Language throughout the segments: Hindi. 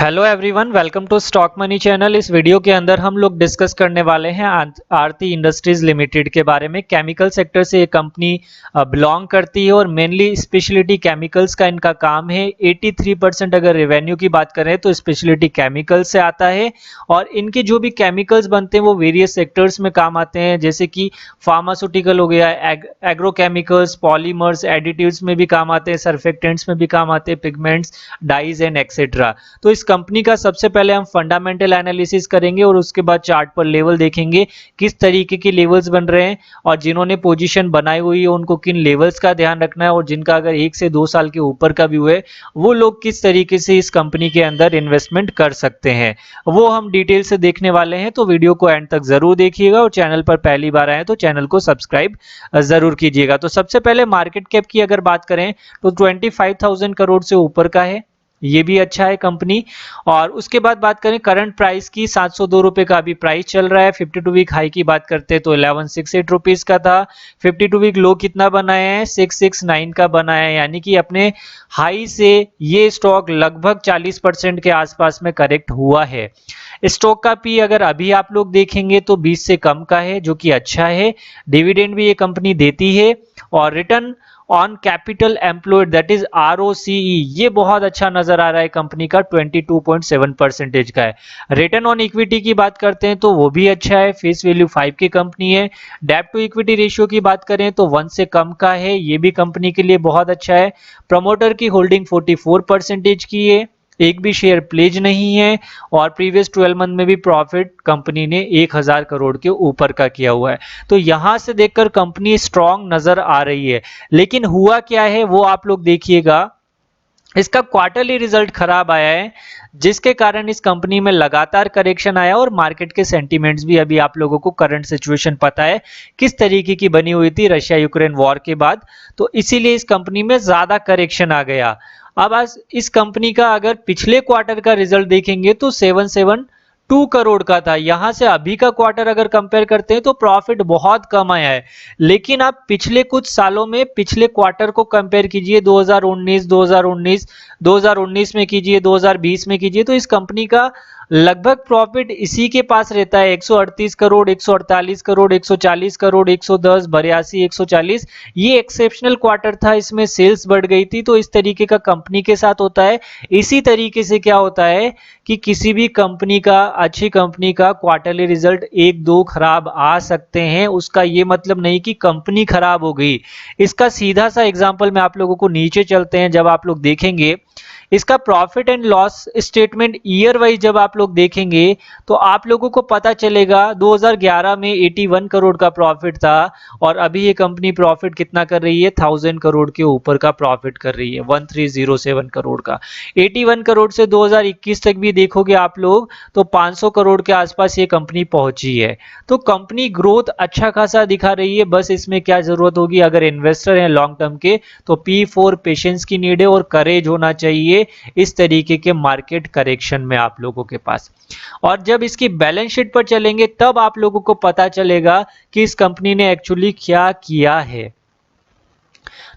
Hello everyone, welcome to stock money channel. इस वीडियो के अंदर हम लोग डिस्कस करने वाले हैं आरती इंडस्ट्रीज लिमिटेड के बारे में। केमिकल सेक्टर से ये कंपनी बिलोंग करती है और मेनली स्पेशलिटी केमिकल्स का इनका काम है। 83% अगर रेवेन्यू की बात करें तो स्पेशलिटी केमिकल्स से आता है और इनके जो भी केमिकल्स बनते हैं वो वेरियस सेक्टर्स में काम आते हैं, जैसे कि फार्मास्यूटिकल हो गया, एग्रोकेमिकल्स, पॉलीमर्स, एडिटिव्स में भी काम आते हैं, सर्फेक्टेंट्स में भी काम आते हैं, पिगमेंट्स, डाइज एंड एक्सेट्रा। तो इस कंपनी का सबसे पहले हम फंडामेंटल एनालिसिस करेंगे और उसके बाद चार्ट पर लेवल देखेंगे किस तरीके के लेवल्स बन रहे हैं और जिन्होंने पोजीशन बनाई हुई है उनको किन लेवल्स का ध्यान रखना है और जिनका अगर 1 से 2 साल के ऊपर का व्यू है वो लोग किस तरीके से इस कंपनी के अंदर इन्वेस्टमेंट कर सकते हैं, वो हम डिटेल से देखने वाले हैं। तो वीडियो को एंड तक जरूर देखिएगा और चैनल पर पहली बार आए तो चैनल को सब्सक्राइब जरूर कीजिएगा। तो सबसे पहले मार्केट कैप की अगर बात करें तो 25,000 करोड़ से ऊपर का है, ये भी अच्छा है कंपनी। और उसके बाद बात करें करंट प्राइस की, 702 रुपए का अभी प्राइस चल रहा है। 52 वीक हाई की बात करते हैं तो 1168 रुपीज का था। 52 वीक लो कितना बनाया है, 669 का बनाया है, यानी कि अपने हाई से ये स्टॉक लगभग 40% के आसपास में करेक्ट हुआ है। स्टॉक का पी अगर अभी आप लोग देखेंगे तो 20 से कम का है, जो कि अच्छा है। डिविडेंड भी ये कंपनी देती है और return on capital employed that is ROCE ये बहुत अच्छा नजर आ रहा है कंपनी का, 22.7% का है। रिटर्न ऑन इक्विटी की बात करते हैं तो वो भी अच्छा है, फेस वैल्यू 5 की कंपनी है। डेब्ट टू इक्विटी रेशियो की बात करें तो 1 से कम का है, ये भी कंपनी के लिए बहुत अच्छा है। प्रमोटर की होल्डिंग 44% की है, एक भी शेयर प्लेज नहीं है और प्रीवियस 12 मंथ में भी प्रॉफिट कंपनी ने 1000 करोड़ के ऊपर का किया हुआ है। तो यहां से देखकर कंपनी स्ट्रांग नजर आ रही है। लेकिन हुआ क्या है वो आप लोग देखिएगा, इसका क्वार्टरली रिजल्ट खराब आया है जिसके कारण इस कंपनी में लगातार करेक्शन आया और मार्केट के सेंटीमेंट्स भी, अभी आप लोगों को करंट सिचुएशन पता है किस तरीके की बनी हुई थी रशिया यूक्रेन वॉर के बाद, तो इसीलिए इस कंपनी में ज्यादा करेक्शन आ गया। अब आज इस कंपनी का अगर पिछले क्वार्टर का रिजल्ट देखेंगे तो 772 करोड़ का था, यहां से अभी का क्वार्टर अगर कंपेयर करते हैं तो प्रॉफिट बहुत कम आया है। लेकिन आप पिछले कुछ सालों में पिछले क्वार्टर को कंपेयर कीजिए, 2019 में कीजिए, 2020 में कीजिए, तो इस कंपनी का लगभग प्रॉफिट इसी के पास रहता है, 138 करोड़, 148 करोड़, 140 करोड़, 110, 82, 140। ये एक्सेप्शनल क्वार्टर था, इसमें सेल्स बढ़ गई थी। तो इस तरीके का कंपनी के साथ होता है। इसी तरीके से क्या होता है कि किसी भी कंपनी का, अच्छी कंपनी का क्वार्टरली रिजल्ट 1-2 खराब आ सकते हैं, उसका ये मतलब नहीं कि कंपनी खराब हो गई। इसका सीधा सा एग्जांपल मैं आप लोगों को, नीचे चलते हैं, जब आप लोग देखेंगे इसका profit and loss statement year wise जब आप लोग देखेंगे तो आप लोगों को पता चलेगा 2011 में 81 करोड़ का प्रॉफिट था और अभी ये कंपनी प्रॉफिट कितना कर रही है, 1000 करोड़ के ऊपर का प्रॉफिट कर रही है, 1307 करोड़ का। 81 करोड़ से 2021 तक भी देखोगे आप लोग तो 500 करोड़ के आसपास ये कंपनी पहुंची है। तो कंपनी ग्रोथ अच्छा खासा दिखा रही है। बस इसमें क्या जरूरत होगी, अगर इन्वेस्टर हैं लॉन्ग टर्म के तो P4 पेशेंस की नीड है और करेज होना चाहिए इस तरीके के मार्केट करेक्शन में आप लोगों के पास। और जब इसकी बैलेंस शीट पर चलेंगे तब आप लोगों को पता चलेगा कि इस कंपनी ने एक्चुअली क्या किया है।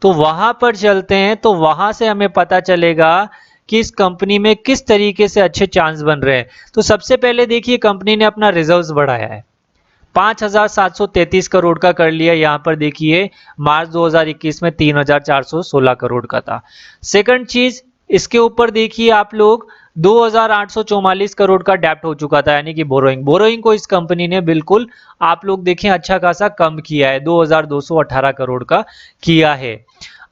तो वहां पर चलते हैं तो वहां से हमें पता चलेगा कि इस कंपनी में किस तरीके से अच्छे चांस बन रहे हैं। तो सबसे पहले देखिए कंपनी ने अपना रिजर्व्स बढ़ाया है, 5,733 करोड़ का कर लिया। यहां पर देखिए मार्च 2021 में 3,416 करोड़ का था। सेकंड चीज, इसके ऊपर देखिए आप लोग 2,844 करोड़ का डेप्ट हो चुका था, यानी कि बोरोइंग को इस कंपनी ने बिल्कुल आप लोग देखें अच्छा खासा कम किया है, 2,218 करोड़ का किया है।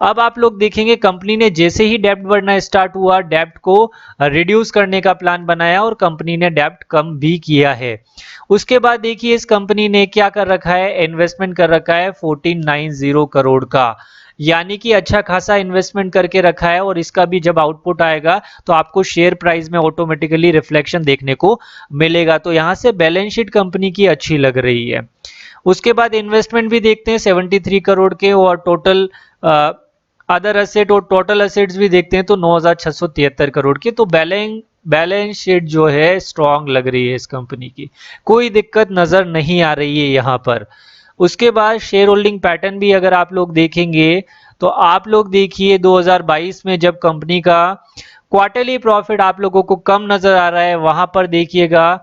अब आप लोग देखेंगे कंपनी ने जैसे ही डेप्ट बढ़ना स्टार्ट हुआ, डेप्ट को रिड्यूस करने का प्लान बनाया और कंपनी ने डेप्ट कम भी किया है। उसके बाद देखिए इस कंपनी ने क्या कर रखा है, इन्वेस्टमेंट कर रखा है 1490 करोड़ का, यानी कि अच्छा खासा इन्वेस्टमेंट करके रखा है और इसका भी जब आउटपुट आएगा तो आपको शेयर प्राइस में ऑटोमेटिकली रिफ्लेक्शन देखने को मिलेगा। तो यहां से बैलेंस शीट कंपनी की अच्छी लग रही है। उसके बाद इन्वेस्टमेंट भी देखते हैं 73 करोड़ के और टोटल अदर एसेट और टोटल एसेट्स भी देखते हैं तो 9,673 करोड़ के। तो बैलेंस शीट जो है स्ट्रांग लग रही है इस कंपनी की, कोई दिक्कत नजर नहीं आ रही है यहां पर। उसके बाद शेयर होल्डिंग पैटर्न भी अगर आप लोग देखेंगे तो आप लोग देखिए 2022 में जब कंपनी का क्वार्टरली प्रॉफिट आप लोगों को कम नजर आ रहा है, वहां पर देखिएगा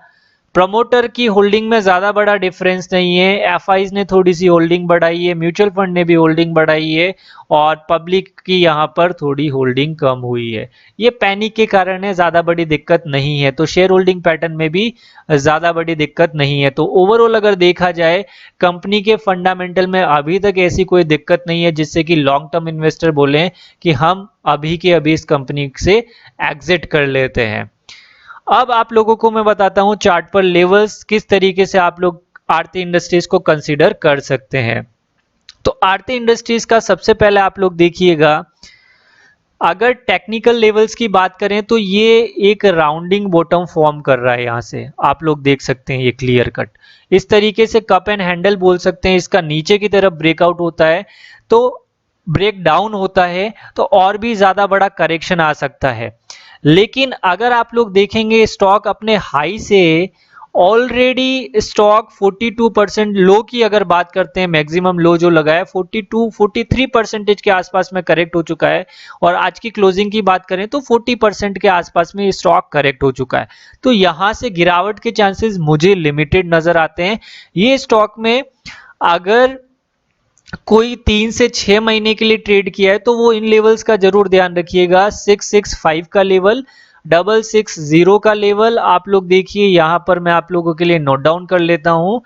प्रमोटर की होल्डिंग में ज्यादा बड़ा डिफरेंस नहीं है, एफआईज ने थोड़ी सी होल्डिंग बढ़ाई है, म्यूचुअल फंड ने भी होल्डिंग बढ़ाई है और पब्लिक की यहाँ पर थोड़ी होल्डिंग कम हुई है। ये पैनिक के कारण है, ज्यादा बड़ी दिक्कत नहीं है। तो शेयर होल्डिंग पैटर्न में भी ज्यादा बड़ी दिक्कत नहीं है। तो ओवरऑल अगर देखा जाए कंपनी के फंडामेंटल में अभी तक ऐसी कोई दिक्कत नहीं है जिससे कि लॉन्ग टर्म इन्वेस्टर बोले कि हम अभी के अभी इस कंपनी से एग्जिट कर लेते हैं। अब आप लोगों को मैं बताता हूं चार्ट पर लेवल्स किस तरीके से आप लोग आरती इंडस्ट्रीज को कंसीडर कर सकते हैं। तो आरती इंडस्ट्रीज का सबसे पहले आप लोग देखिएगा, अगर टेक्निकल लेवल्स की बात करें तो ये एक राउंडिंग बॉटम फॉर्म कर रहा है। यहां से आप लोग देख सकते हैं ये क्लियर कट इस तरीके से कप एंड हैंडल बोल सकते हैं। इसका नीचे की तरफ ब्रेकआउट होता है तो ब्रेक डाउन होता है तो और भी ज्यादा बड़ा करेक्शन आ सकता है। लेकिन अगर आप लोग देखेंगे स्टॉक अपने हाई से ऑलरेडी स्टॉक 42% लो की अगर बात करते हैं, मैक्सिमम लो जो लगा है 43% के आसपास में करेक्ट हो चुका है और आज की क्लोजिंग की बात करें तो 40% के आसपास में स्टॉक करेक्ट हो चुका है। तो यहां से गिरावट के चांसेस मुझे लिमिटेड नजर आते हैं। ये स्टॉक में अगर कोई 3 से 6 महीने के लिए ट्रेड किया है तो वो इन लेवल्स का जरूर ध्यान रखिएगा। 665 का लेवल, 660 का लेवल आप लोग देखिए, यहां पर मैं आप लोगों के लिए नोट डाउन कर लेता हूं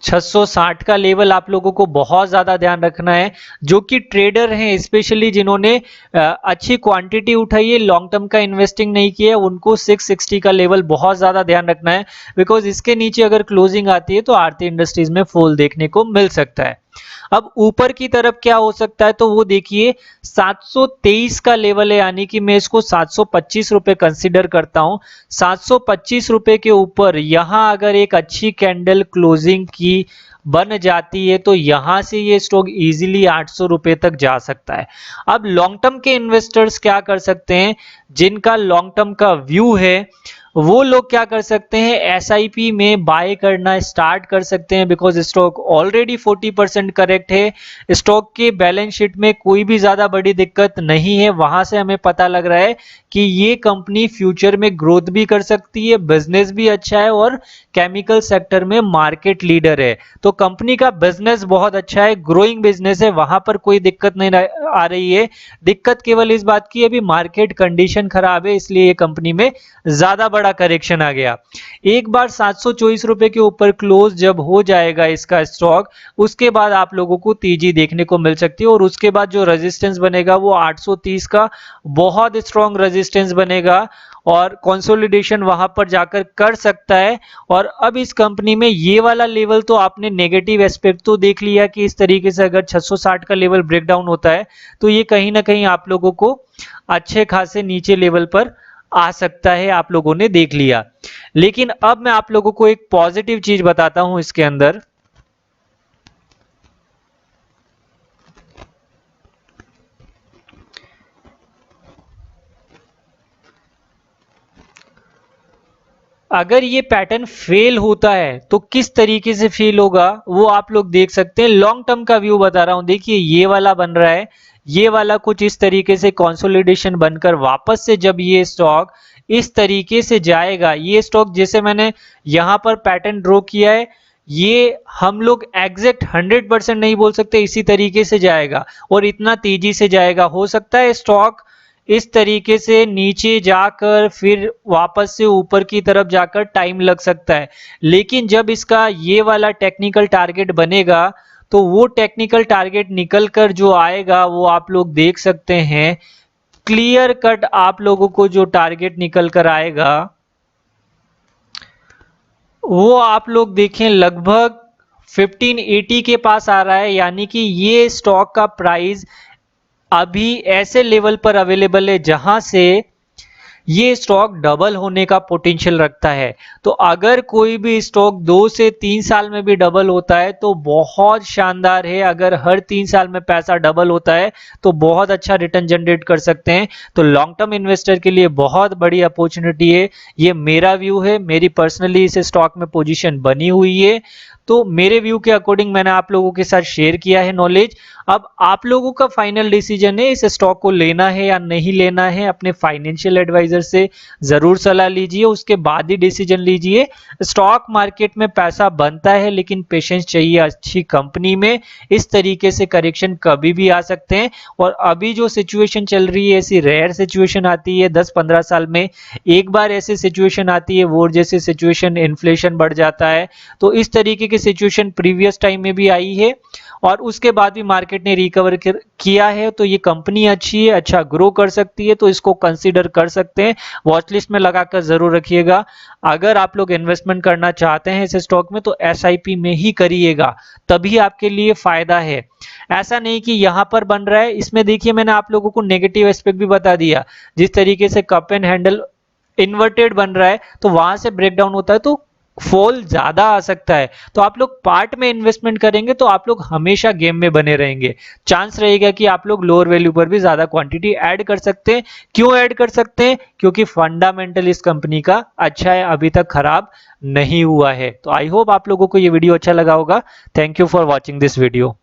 660 का लेवल आप लोगों को बहुत ज्यादा ध्यान रखना है। जो कि ट्रेडर हैं स्पेशली जिन्होंने अच्छी क्वांटिटी उठाई है, लॉन्ग टर्म का इन्वेस्टिंग नहीं किया है, उनको 660 का लेवल बहुत ज्यादा ध्यान रखना है। बिकॉज इसके नीचे अगर क्लोजिंग आती है तो आरती इंडस्ट्रीज में फॉल देखने को मिल सकता है। अब ऊपर की तरफ क्या हो सकता है तो वो देखिए 723 का लेवल है, यानी कि मैं इसको 725 रुपए कंसिडर करता हूं। 725 रुपए के ऊपर यहां अगर एक अच्छी कैंडल क्लोजिंग की बन जाती है तो यहां से ये स्टॉक इजीली 800 रुपए तक जा सकता है। अब लॉन्ग टर्म के इन्वेस्टर्स क्या कर सकते हैं, जिनका लॉन्ग टर्म का व्यू है वो लोग क्या कर सकते हैं, एसआईपी में बाय करना स्टार्ट कर सकते हैं। बिकॉज स्टॉक ऑलरेडी 40% करेक्ट है, स्टॉक के बैलेंस शीट में कोई भी ज्यादा बड़ी दिक्कत नहीं है। वहां से हमें पता लग रहा है कि ये कंपनी फ्यूचर में ग्रोथ भी कर सकती है, बिजनेस भी अच्छा है और केमिकल सेक्टर में मार्केट लीडर है। तो कंपनी का बिजनेस बहुत अच्छा है, ग्रोइंग बिजनेस है, वहां पर कोई दिक्कत नहीं आ रही है। दिक्कत केवल इस बात की अभी मार्केट कंडीशन खराब है, इसलिए ये कंपनी में ज्यादा बड़ा करेक्शन आ गया। एक बार 724 रुपए के ऊपर क्लोज जब हो जाएगा इसका स्टॉक, उसके बाद आप लोगों को तेजी देखने को मिल सकती है और उसके बाद जो रेजिस्टेंस बनेगा वो 830 का बहुत स्ट्रॉन्ग रेजिस्टेंस बनेगा और कंसोलिडेशन वहां पर जाकर कर सकता है। और अब इस कंपनी में ये वाला लेवल तो आपने नेगेटिव एस्पेक्ट तो देख लिया कि इस तरीके से अगर 660 का लेवल ब्रेकडाउन होता है तो ये कहीं ना कहीं आप लोगों को अच्छे खासे नीचे लेवल पर आ सकता है, आप लोगों ने देख लिया। लेकिन अब मैं आप लोगों को एक पॉजिटिव चीज बताता हूं इसके अंदर। अगर ये पैटर्न फेल होता है तो किस तरीके से फेल होगा वो आप लोग देख सकते हैं। लॉन्ग टर्म का व्यू बता रहा हूं, देखिए ये वाला बन रहा है, ये वाला कुछ इस तरीके से कंसोलिडेशन बनकर वापस से जब ये स्टॉक इस तरीके से जाएगा, ये स्टॉक जैसे मैंने यहां पर पैटर्न ड्रॉ किया है, ये हम लोग एग्जैक्ट 100% नहीं बोल सकते, इसी तरीके से जाएगा और इतना तेजी से जाएगा। हो सकता है स्टॉक इस तरीके से नीचे जाकर फिर वापस से ऊपर की तरफ जाकर टाइम लग सकता है। लेकिन जब इसका ये वाला टेक्निकल टारगेट बनेगा तो वो टेक्निकल टारगेट निकल कर जो आएगा वो आप लोग देख सकते हैं क्लियर कट। आप लोगों को जो टारगेट निकल कर आएगा वो आप लोग देखें लगभग 1580 के पास आ रहा है, यानी कि ये स्टॉक का प्राइस अभी ऐसे लेवल पर अवेलेबल है जहां से ये स्टॉक डबल होने का पोटेंशियल रखता है। तो अगर कोई भी स्टॉक 2 से 3 साल में भी डबल होता है तो बहुत शानदार है। अगर हर 3 साल में पैसा डबल होता है तो बहुत अच्छा रिटर्न जनरेट कर सकते हैं। तो लॉन्ग टर्म इन्वेस्टर के लिए बहुत बड़ी अपॉर्चुनिटी है। ये मेरा व्यू है, मेरी पर्सनली इस स्टॉक में पोजीशन बनी हुई है। तो मेरे व्यू के अकॉर्डिंग मैंने आप लोगों के साथ शेयर किया है नॉलेज। अब आप लोगों का फाइनल डिसीजन है इस स्टॉक को लेना है या नहीं लेना है। अपने फाइनेंशियल एडवाइजर से जरूर सलाह लीजिए, उसके बाद ही डिसीजन लीजिए। स्टॉक मार्केट में पैसा बनता है लेकिन पेशेंस चाहिए अच्छी कंपनी में। इस तरीके से करेक्शन कभी भी आ सकते हैं, और अभी जो सिचुएशन चल रही है ऐसी रेयर सिचुएशन आती है 10-15 साल में एक बार ऐसी सिचुएशन आती है, वॉर जैसी सिचुएशन, इन्फ्लेशन बढ़ जाता है। तो इस तरीके की सिचुएशन प्रीवियस टाइम में भी आई है और उसके बाद भी मार्केट ने रिकवर किया है। तो ये कंपनी अच्छी है, अच्छा ग्रो कर सकती है, तो इसको कंसीडर कर सकते हैं। वॉच लिस्ट में लगाकर जरूर रखिएगा। अगर आप लोग इन्वेस्टमेंट करना चाहते हैं इस स्टॉक में तो एसआईपी में ही करिएगा, तभी आपके लिए फायदा है। ऐसा नहीं कि यहां पर बन रहा है। इसमें देखिए मैंने आप लोगों को नेगेटिव एस्पेक्ट भी बता दिया। जिस तरीके से कप एंड हैंडल इन्वर्टेड बन रहा है तो वहां से ब्रेकडाउन होता है तो फॉल ज्यादा आ सकता है। तो आप लोग पार्ट में इन्वेस्टमेंट करेंगे तो आप लोग हमेशा गेम में बने रहेंगे। चांस रहेगा कि आप लोग लोअर वैल्यू पर भी ज्यादा क्वांटिटी ऐड कर सकते हैं। क्यों ऐड कर सकते हैं? क्योंकि फंडामेंटल इस कंपनी का अच्छा है, अभी तक खराब नहीं हुआ है। तो आई होप आप लोगों को ये वीडियो अच्छा लगा होगा। Thank you for watching this video.